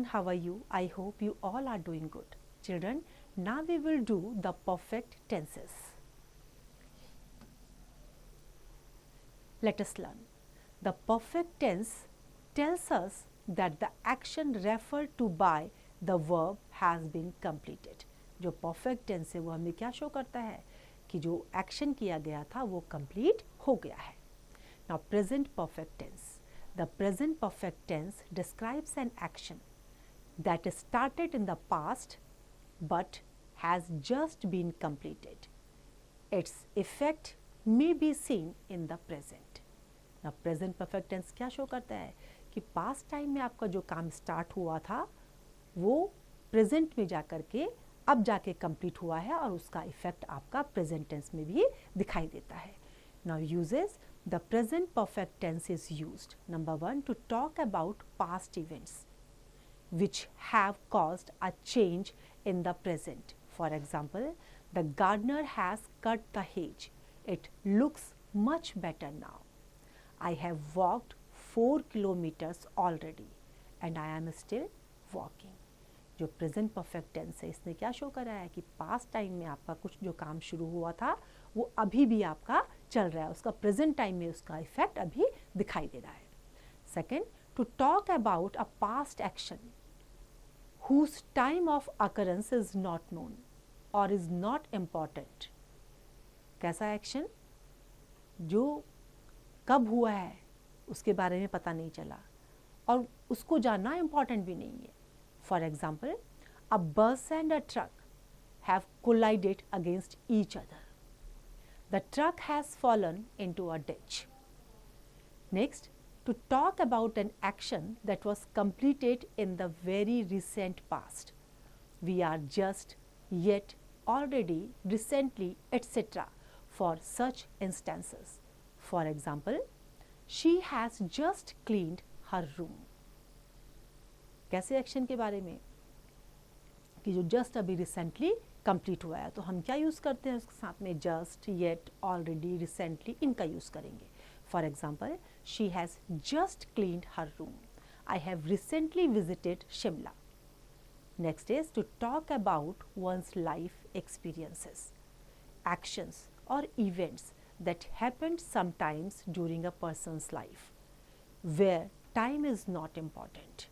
everyone, how are you? I hope you all are doing good. Children, now we will do the perfect tenses. Let us learn. The perfect tense tells us that the action referred to by the verb has been completed. जो perfect tense है वो हमें क्या show करता है कि जो action किया गया था वो complete हो गया है. Now present perfect tense. The present perfect tense describes an action that started in the past but has just been completed. Its effect may be seen in the present. Now present perfect tense क्या show करता है कि past time में आपका जो काम start हुआ था वो present में जाकर के अब जाके complete हुआ है और उसका effect आपका present tense में भी दिखाई देता है. Now uses. The present perfect tense is used, number 1, to talk about past events which have caused a change in the present. For example, the gardener has cut the hedge. It looks much better now. I have walked 4 kilometers already and I am still walking. जो present perfect tense है इसने क्या show करा है कि past time में आपका कुछ जो काम शुरू हुआ था वो अभी भी आपका चल रहा है, उसका प्रेजेंट टाइम में उसका इफेक्ट अभी दिखाई दे रहा है. Second, to talk about a past action whose time of occurrence is not known or is not important. कैसा एक्शन जो कब हुआ है उसके बारे में पता नहीं चला और उसको जानना इम्पॉर्टेंट भी नहीं है. For example, a bus and a truck have collided against each other. The truck has fallen into a ditch. Next, to talk about an action that was completed in the very recent past. We are just, yet, already, recently, etc. for such instances. For example, she has just cleaned her room. कैसे action के बारे में कि जो just अभी recently complete हुआ है तो हम क्या यूज़ करते हैं उसके साथ में जस्ट, येट, ऑलरेडी, रिसेंटली इनका यूज़ करेंगे. For example, she has just cleaned her room. I have recently visited Shimla. Next is to talk about one's life experiences, actions और events that happened sometimes during a person's life where time is not important.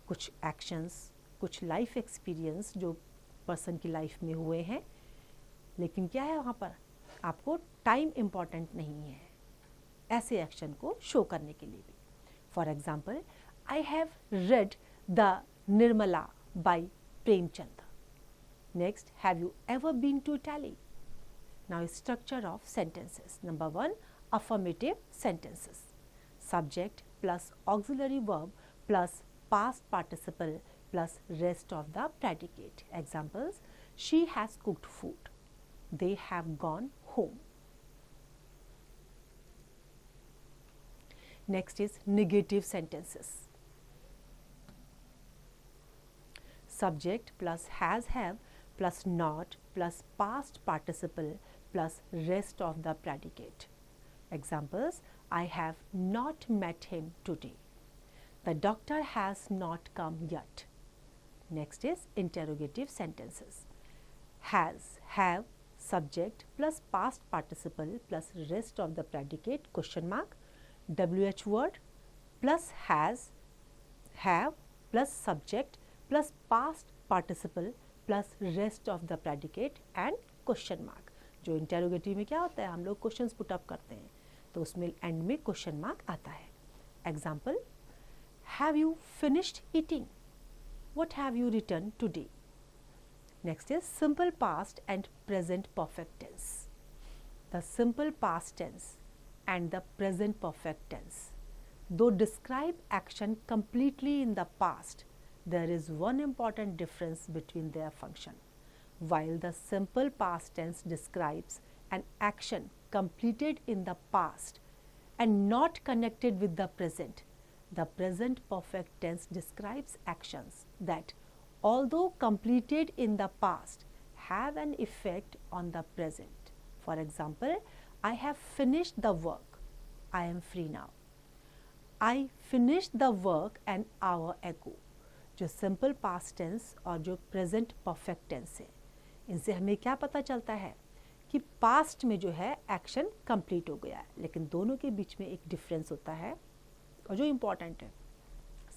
कुछ actions, कुछ life experience जो person की life में हुए हैं लेकिन क्या है वहाँ पर आपको टाइम इम्पॉर्टेंट नहीं है ऐसे एक्शन को शो करने के लिए भी. For example, I have read the Nirmala by Premchand. Next, have you ever been to Italy. Now structure of sentences. Number 1, affirmative sentences. Subject plus auxiliary verb plus past participle plus rest of the predicate. Examples, she has cooked food. They have gone home. Next is negative sentences. Subject plus has, have plus not plus past participle plus rest of the predicate. Examples, I have not met him today. The doctor has not come yet. Next is interrogative sentences. Has, have, subject plus past participle plus rest of the predicate question mark, WH word plus has, have plus subject plus past participle plus rest of the predicate and question mark. जो interrogative में क्या होता है हम लोग questions put up करते हैं तो उसमें end में question mark आता है. Example, have you finished eating? What have you written today? Next is simple past and present perfect tense. The simple past tense and the present perfect tense, though describe action completely in the past, there is one important difference between their function. While the simple past tense describes an action completed in the past and not connected with the present perfect tense describes actions that, although completed in the past, have an effect on the present. For example, I have finished the work. I am free now. I finished the work an hour ago. जो simple past tense और जो present perfect tense है, इनसे हमें क्या पता चलता है कि पास्ट में जो है एक्शन कंप्लीट हो गया है, लेकिन दोनों के बीच में एक डिफरेंस होता है और जो इम्पॉर्टेंट है।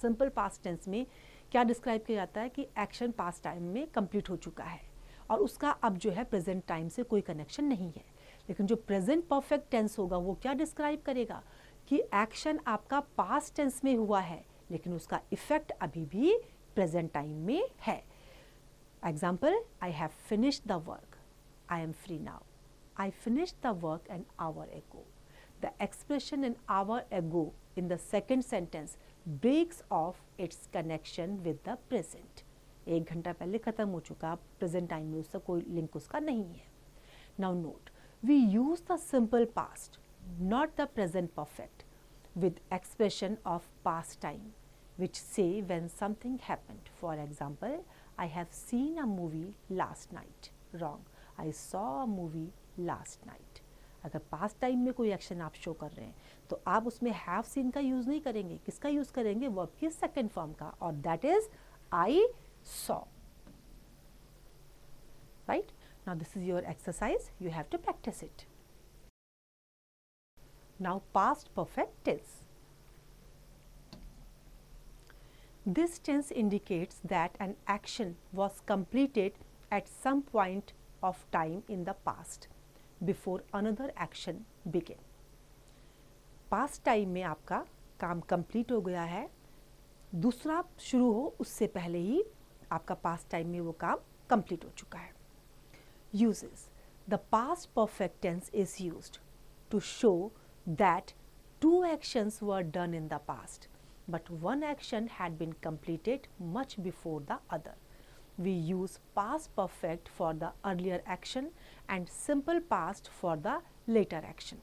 सिंपल पास्ट टेंस में क्या डिस्क्राइब किया जाता है कि एक्शन पास्ट टाइम में कंप्लीट हो चुका है और उसका अब जो है प्रेजेंट टाइम से कोई कनेक्शन नहीं है। लेकिन जो प्रेजेंट परफेक्ट टेंस होगा वो क्या डिस्क्राइब करेगा कि एक्शन आपका पास्ट टेंस में हुआ है लेकिन उसका इफेक्ट अभी भी प्रेजेंट टाइम में है। Example, I have finished the work, I am free now, I finished the work an hour एगो। द एक्सप्रेशन एन आवर एगो in the second sentence breaks off its connection with the present. 1 घंटा पहले खत्म हो चुका, present time में उसका कोई लिंक उसका नहीं है। Now note, we use the simple past, not the present perfect, with expression of past time, which say when something happened. For example, I have seen a movie last night. Wrong. I saw a movie last night. अगर past time में कोई action आप show कर रहे हैं तो आप उसमें हैव सीन का यूज नहीं करेंगे, किसका यूज करेंगे, वर्ब की सेकंड फॉर्म का, और that is I saw. Right, now this is your exercise, you have to practise it. Now past perfect tense. This tense indicates that an action was completed at some point of time in the past before another action began. Past time में आपका काम complete हो गया है, दूसरा शुरू हो उससे पहले ही आपका पास्ट टाइम में वो काम कंप्लीट हो चुका है। Uses. The past perfect tense is used to show that two actions were done in the past, but one action had been completed much before the other. We use past perfect for the earlier action and simple past for the later action.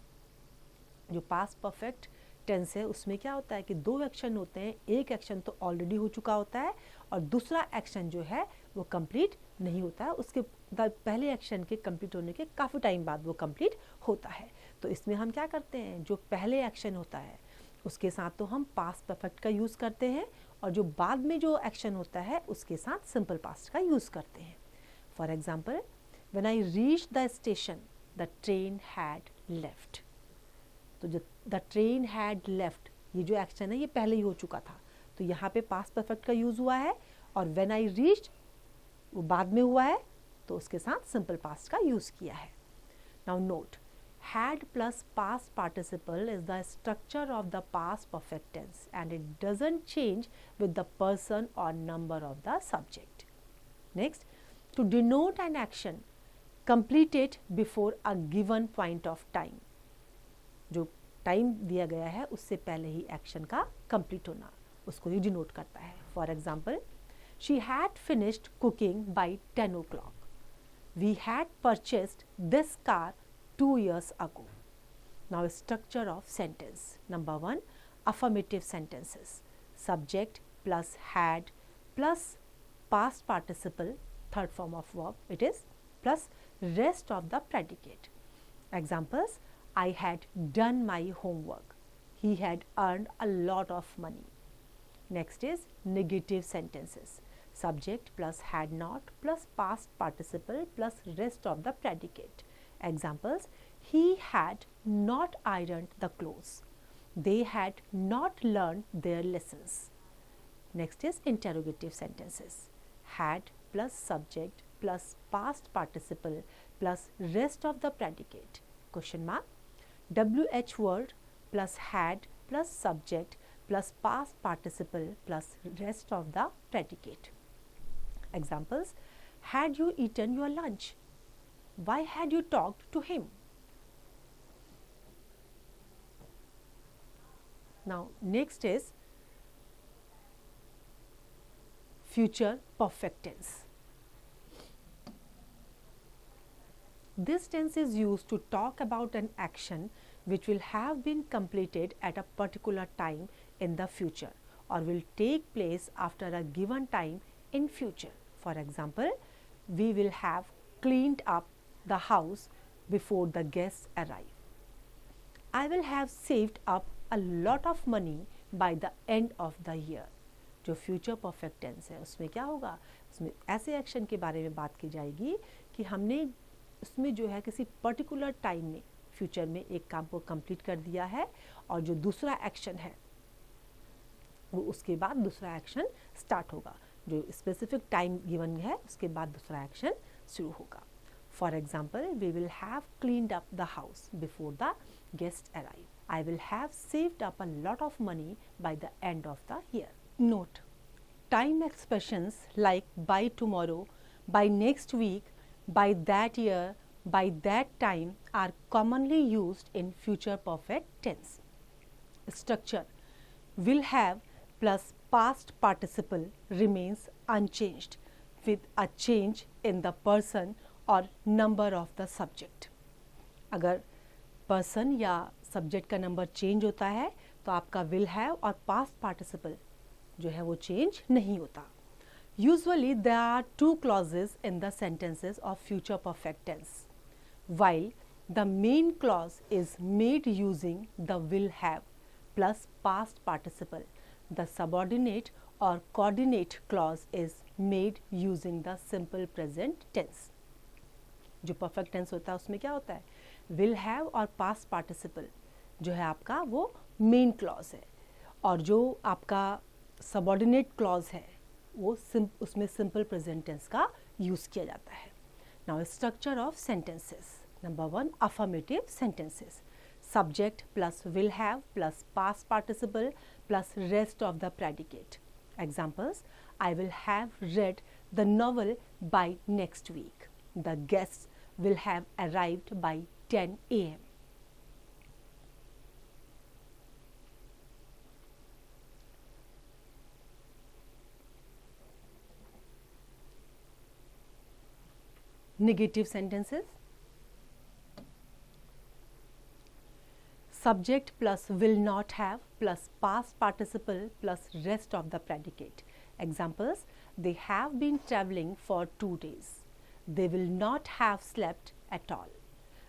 जो past perfect tense है उसमें क्या होता है कि दो action होते हैं, एक एक्शन तो ऑलरेडी हो चुका होता है और दूसरा एक्शन जो है वो कंप्लीट नहीं होता है, उसके पहले एक्शन के कंप्लीट होने के काफ़ी टाइम बाद वो कंप्लीट होता है। तो इसमें हम क्या करते हैं, जो पहले एक्शन होता है उसके साथ तो हम पास्ट परफेक्ट का यूज़ करते हैं और जो बाद में जो एक्शन होता है उसके साथ सिंपल पास्ट का यूज़ करते हैं। For example, when I reach the station the train had left. तो जो द ट्रेन हैड लेफ्ट, ये जो एक्शन है ये पहले ही हो चुका था, तो यहाँ पे पास्ट परफेक्ट का यूज़ हुआ है, और व्हेन आई रीच्ड वो बाद में हुआ है तो उसके साथ सिंपल पास्ट का यूज़ किया है। Now note, had plus past participle is the structure of the past perfect tense and it doesn't change with the person or number of the subject. Next, to denote an action completed before a given point of time, जो time दिया गया है उससे पहले ही action का complete होना, उसको ही denote करता है। For example, she had finished cooking by 10 o'clock. We had purchased this car 2 years ago. Now structure of sentence. Number 1, affirmative sentences. Subject plus had plus past participle, third form of verb it is, plus rest of the predicate. Examples, I had done my homework. He had earned a lot of money. Next is negative sentences. Subject plus had not plus past participle plus rest of the predicate. Examples, he had not ironed the clothes. They had not learned their lessons. Next is interrogative sentences. Had plus subject plus past participle plus rest of the predicate. Question mark. WH word plus had plus subject plus past participle plus rest of the predicate. Examples, had you eaten your lunch? Why had you talked to him? Now next is future perfect tense. This tense is used to talk about an action which will have been completed at a particular time in the future or will take place after a given time in future. For example, we will have cleaned up the house before the guests arrive. I will have saved up a lot of money by the end of the year. जो future perfect tense है उसमें क्या होगा, उसमें ऐसे action के बारे में बात की जाएगी कि हमने उसमें जो है किसी पर्टिकुलर टाइम में फ्यूचर में एक काम को कंप्लीट कर दिया है और जो दूसरा एक्शन है वो उसके बाद दूसरा एक्शन स्टार्ट होगा, जो स्पेसिफिक टाइम गिवन है उसके बाद दूसरा एक्शन शुरू होगा. For example, we will have cleaned up the house before the guest arrive. I will have saved up a lot of money by the end of the year. Note: time expressions like by tomorrow, by next week, by that year, by that time are commonly used in future perfect tense. Structure: will have plus past participle remains unchanged with a change in the person or number of the subject. अगर person या subject का number change होता है तो आपका will have और past participle जो है वो चेंज नहीं होता. Usually there are 2 clauses in the sentences of future perfect tense. While the main clause is made using the will have plus past participle, the subordinate और coordinate clause is made using the simple present tense. जो perfect tense होता है उसमें क्या होता है, will have और past participle जो है आपका वो मेन क्लॉज है और जो आपका सबऑर्डिनेट क्लॉज है वो उसमें सिंपल प्रेजेंट टेंस का यूज़ किया जाता है. Now structure of sentences. Number 1, affirmative sentences. Subject plus will have plus past participle plus rest of the predicate. Examples: I will have read the novel by next week. The guests will have arrived by 10 a.m. Negative sentences. Subject plus will not have plus past participle plus rest of the predicate. Examples: they have been traveling for 2 days. They will not have slept at all.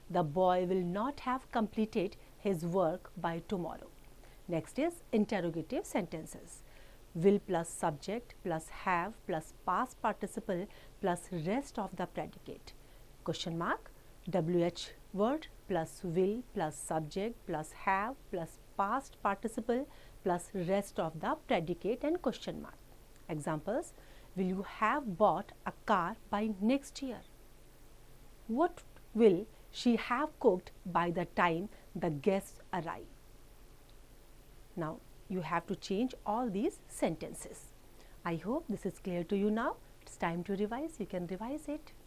The boy will not have completed his work by tomorrow. Next is interrogative sentences. Will plus subject plus have plus past participle plus rest of the predicate. Question mark. WH word plus will plus subject plus have plus past participle plus rest of the predicate and question mark. Examples: will you have bought a car by next year? What will she have cooked by the time the guests arrive? Now you have to change all these sentences. I hope this is clear to you now. It's time to revise. You can revise it.